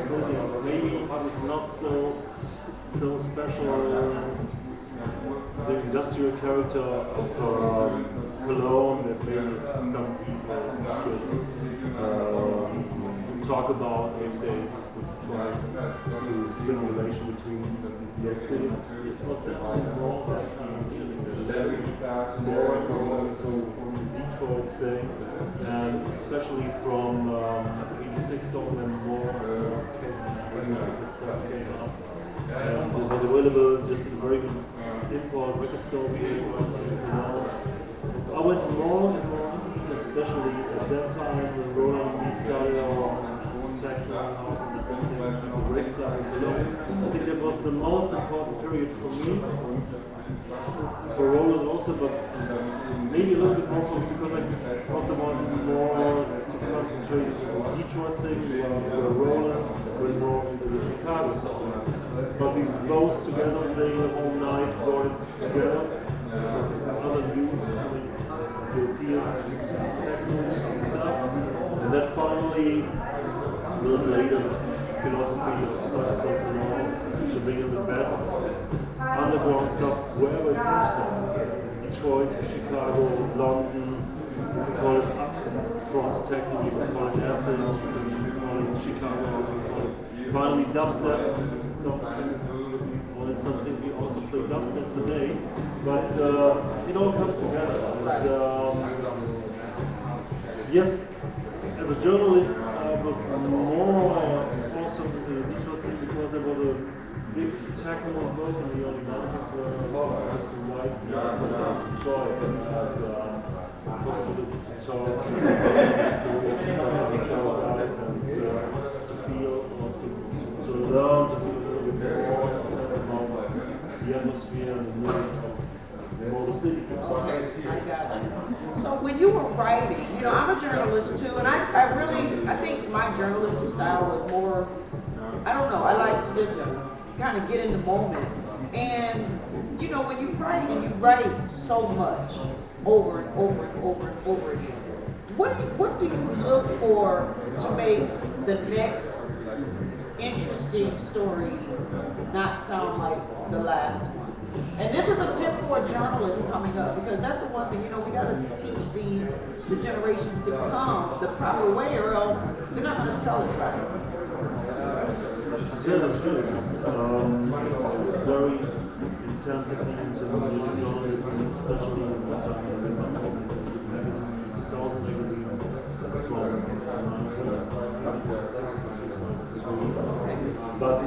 brilliant. Maybe it was not so special. The industrial character of Cologne that maybe some people could talk about if they would try to spin a relation between their city. It was definitely more that more to Detroit thing, and especially from 86 on and more stuff came up. And it was available just in a very good import record store here. I went more and more into this, especially at that time when Roland and me started our techno house and this is the rave club in Cologne. I think that was the most important period for me, for Roland also, but maybe a little bit more for me because I was the one more to concentrate on the Detroit thing, where Roland went more into the Chicago stuff. But we both together playing the whole night, brought it together. Other new European techno stuff, and that finally, a little later, philosophy of Cologne to bring in the best underground stuff wherever it comes from. Detroit, Chicago, London, you can call it upfront techno, you can call it acid, you can call it Chicago, you can call it finally dubstep. It's something we also play dubstep today, but it all comes together. And, yes, as a journalist, I was more also into the Detroit scene because there was a big techno movement in the early 90s where I was to write Detroit and to feel or to learn to feel a little bit more in terms of the atmosphere and the mood of more the city. Okay, I got you. So when you were writing, you know, I'm a journalist too, and I think my journalistic style was more, I don't know, I like to just kind of get in the moment. And, you know, when you write so much over and over and over and over again, what do you look for to make the next interesting story not sound like the last one? And this is a tip for journalists coming up, because that's the one thing, you know, we got to teach the generations to come the proper way, or else they're not going to tell it right. To tell the truth, it's very intensive into music journalism, especially in the time of the magazine, 2000 magazine from 1996 to 2003. But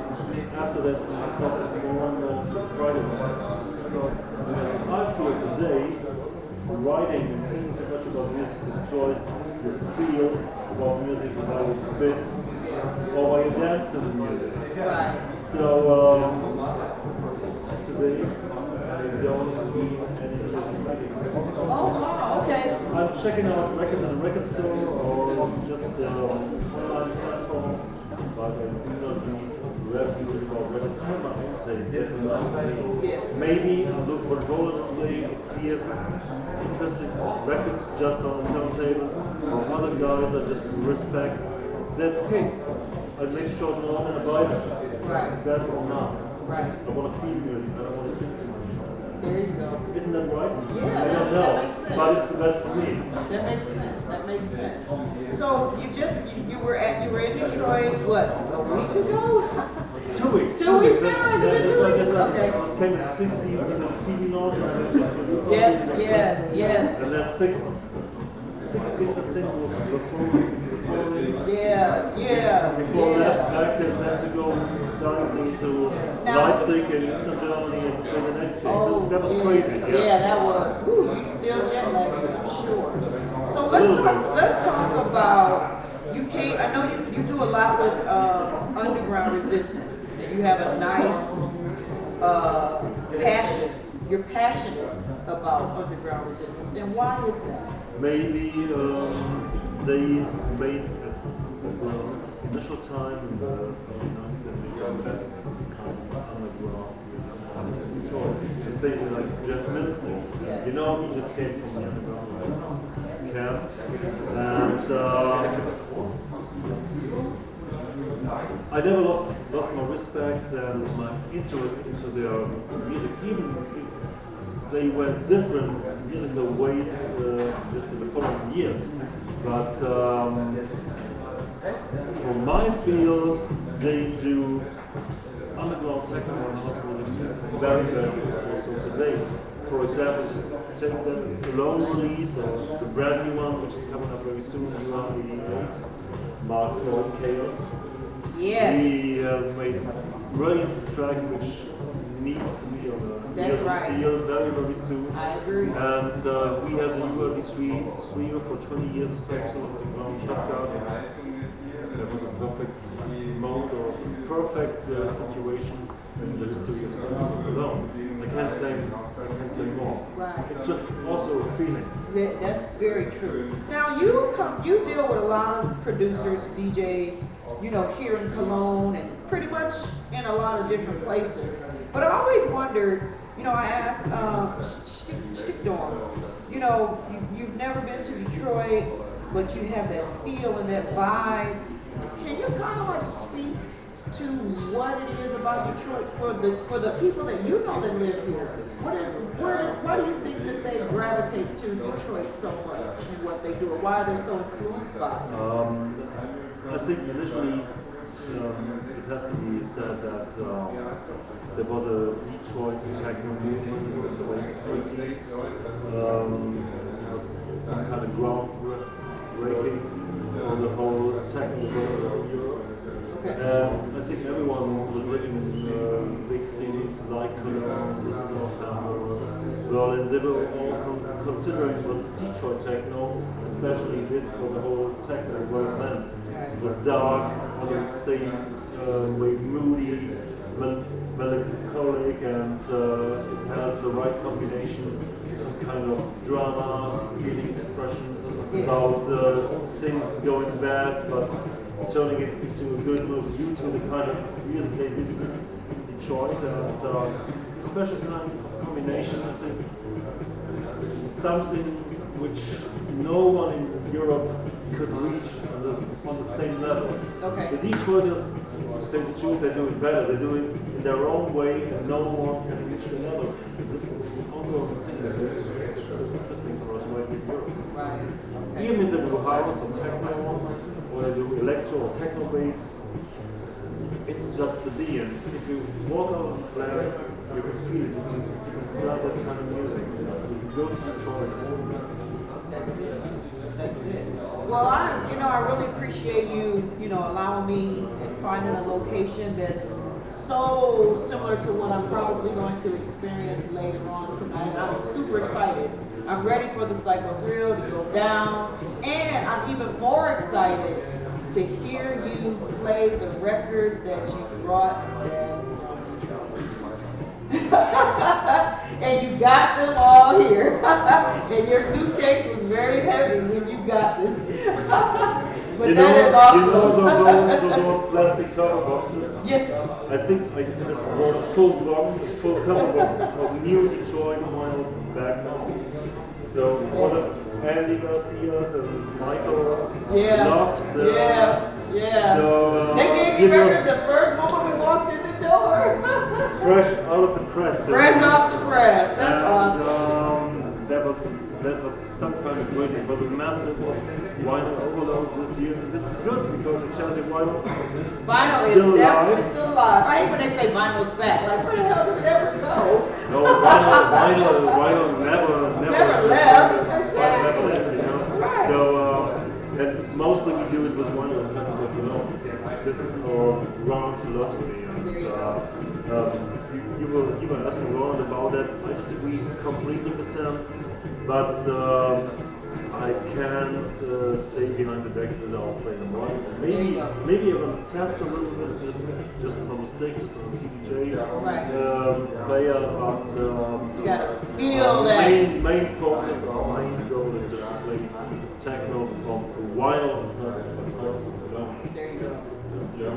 after that, we stopped more and more to write about it. Because I feel today, writing and singing too much about music destroys the feel about music by your spit or by your dance to the music. Right. So today, I don't need any music magazine. Oh, wow, okay. I'm checking out records at a record store or just online platforms, but I do not need reviews about records. I have my own taste. That's enough. Yeah. Maybe look what Roland is playing if he has interesting records just on the turntables, or other guys I just respect. Then okay, I make short note and I buy them. Right. That's enough. Right. I want to feel music. I don't want to sing too much. There you go. Isn't that right? Yeah, that makes sense. But it's the best for me. That makes sense. That makes sense. So you were in Detroit what, a week ago? 2 weeks. 2 weeks now? Has it been 2 weeks? Okay. Okay. This came in the 60s, you know, TV launch. Yes. And then six weeks I think before that, back and then to go directly to Leipzig and Eastern Germany and play the next thing. So that was crazy. Yeah, that was. Ooh, you still jet lagged, I'm sure. So let's talk about, I know you do a lot with underground resistance, and you have a nice passion. You're passionate about underground resistance, and why is that? Maybe they made at the initial time in the early 90s and the best kind of underground music in Detroit. The same like Jeff Mills did. Yes. You know, he just came from the underground resistance camp. And I never lost my respect and my interest into their music, even if they went different musical ways just in the following years. But from my field, they do underground techno and house music very best also today. For example, just take the Cologne release or the brand new one, which is coming up very soon, UR88, Mark Floyd Chaos. Yes. He has made a brilliant track which needs to be on the steel very, very soon. I agree. And we have the URD3 for 20 years or so, so it's a ground shotgun. there was a perfect mode or perfect situation in the history of songs of Cologne. I can't say more. Right. It's just also a feeling. Yeah, that's very true. Now you deal with a lot of producers, DJs, you know, here in Cologne and pretty much in a lot of different places. But I always wondered, you know, I asked Stickdorn, you know, you've never been to Detroit, but you have that feel and that vibe. Can you kind of like speak to what it is about Detroit for the people that you know that live here? Why do you think that they gravitate to Detroit so much and what they do, or why are they so influenced by it? I think initially it has to be said that there was a Detroit techno movement in the late 80s. It was some kind of groundbreaking for the whole techno world in Europe. And I think everyone was living in big cities like Cologne, Düsseldorf, Hamburg, Berlin. They were all considering what Detroit techno especially did for the whole techno world meant. It was dark, on the same way moody, melancholic, and it has the right combination, some kind of drama, feeling expression about things going bad, but turning it into a good mood due to the kind of music they did in Detroit, and it's a special kind of combination. I think it's something which no one in Europe could reach on the same level. Okay. The Detroiters, to say the truth, they do it better. They do it in their own way, and no one can reach the level. This is an ongoing thing that makes it so interesting for us right in Europe. Right. Okay. Even if they do house or techno, or they do electro or techno bass, it's just the D. And if you walk out of the planet, you can feel it. You can smell that kind of music. If you go to Detroit, That's it. That's it. Well, I really appreciate you, allowing me and finding a location that's so similar to what I'm probably going to experience later on tonight. I'm super excited. I'm ready for the Psycho Thrill to go down, and I'm even more excited to hear you play the records that you brought back from Detroit. And you got them all here. And your suitcase was very heavy when you got them. But that is awesome. You know those old plastic cover boxes? Yes. I think I just brought a full cover box of new Detroit vinyl back home. So it was Andy Garcia's and Michael's Loft. Yeah. So, they gave me records the first moment we walked in the door. Fresh out of the press. Fresh off the press. That's awesome. That was some kind of great. It was a massive vinyl overload this year. This is good because it tells you vinyl is definitely still alive. I hate when they say vinyl's back. Like, where the hell did it ever go? No, vinyl never left. Exactly. Never left, you know. Right. So, and mostly we do it with vinyl in terms of, this is our ground philosophy. And, you were asking Ron about that. I disagree completely with them, but I can't stay behind the decks without playing them right. Maybe I'm gonna test a little bit just from a stick, just on a CDJ player, but you gotta feel that. Main focus, our main goal is just to play techno from vinyl and sounds. There you go. Yeah.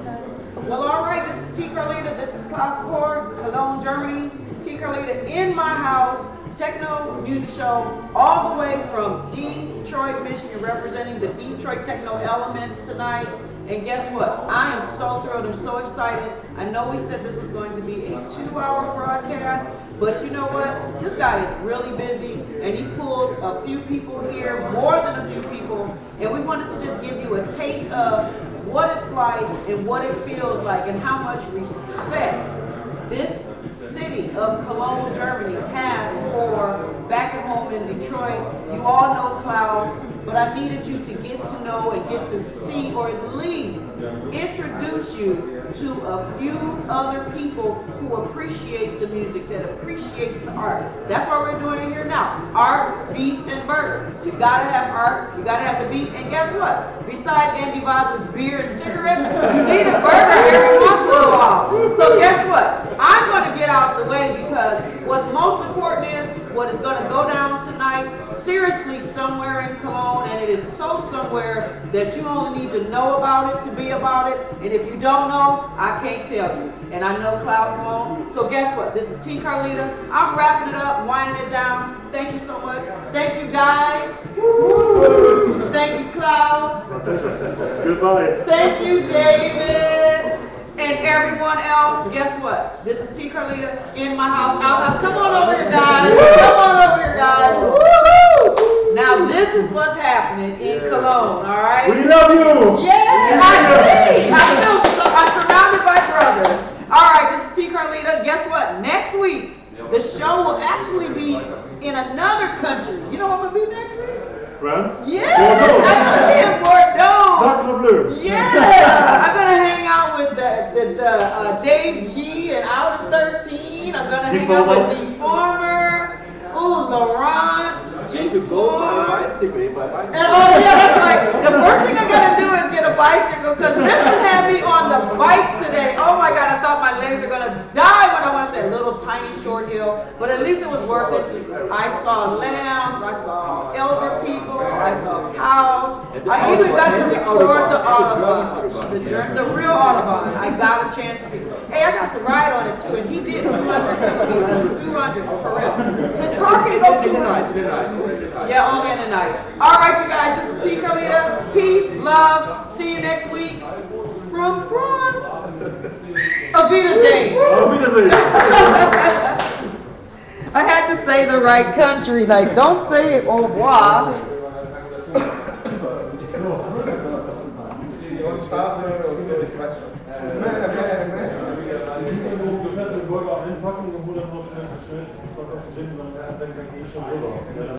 Well, all right, this is T. Carlita, this is Cosmoport, Cologne, Germany. T. Carlita in my house, techno music show, all the way from Detroit, Michigan, representing the Detroit techno elements tonight. And guess what? I am so thrilled and so excited. I know we said this was going to be a 2-hour broadcast, but you know what? This guy is really busy, and he pulled a few people here, more than a few people, and we wanted to just give you a taste of what it's like and what it feels like and how much respect this city of Cologne, Germany has for back at home in Detroit. You all know Klaus, but I needed you to get to know and get to see, or at least introduce you to a few other people who appreciate the music, that appreciates the art. That's why we're doing it here now. Arts, beats, and burger. You gotta have art, you gotta have the beat, and guess what? Besides Andy Vaz's beer and cigarettes, you need a burger every once in a while. So guess what? I'm gonna get out the way because what's most important is what is gonna go down tonight, seriously somewhere in Cologne, and it is so somewhere that you only need to know about it to be about it, and if you don't know, I can't tell you. And I know Klaus won't. So guess what? This is T. Carlita. I'm wrapping it up, winding it down. Thank you so much. Thank you guys. Woo. Thank you, Klaus. Goodbye. Thank you, David. And everyone else, guess what? This is T. Carlita in my house, outhouse. Come on over here, guys. Come on over here, guys. Woo! Now this is what's happening in Cologne, all right? We love you. Yeah, I see. I know. So I'm surrounded by brothers. All right, this is T. Carlita. Guess what? Next week, the show will actually be in another country. You know what I'm gonna be next week? France? Yeah, I'm gonna be in Bordeaux. Sacre bleu. Yeah, I'm gonna hang out with the Dave G and Out of 13. I'm gonna hang out with Deformer. Ooh, Laurent. To go by bicycle, And oh yeah, that's right. The first thing I gotta do is get a bicycle because this one had me on the bike today. Oh my God, I thought my legs are gonna die when I went up that little tiny short hill, but at least it was worth it. I saw lambs, I saw elder people, I saw cows. I even got to record the Autobahn, the real Autobahn. I got a chance to see. Hey, I got to ride on it too, and he did 200 kilometers, 200 for real. His car can go 200. Yeah, only in the night. All right, you guys, this is T. Carlita. Peace, love. See you next week from France. Auf Wiedersehen. Auf Wiedersehen. I had to say the right country. Like, don't say it au revoir.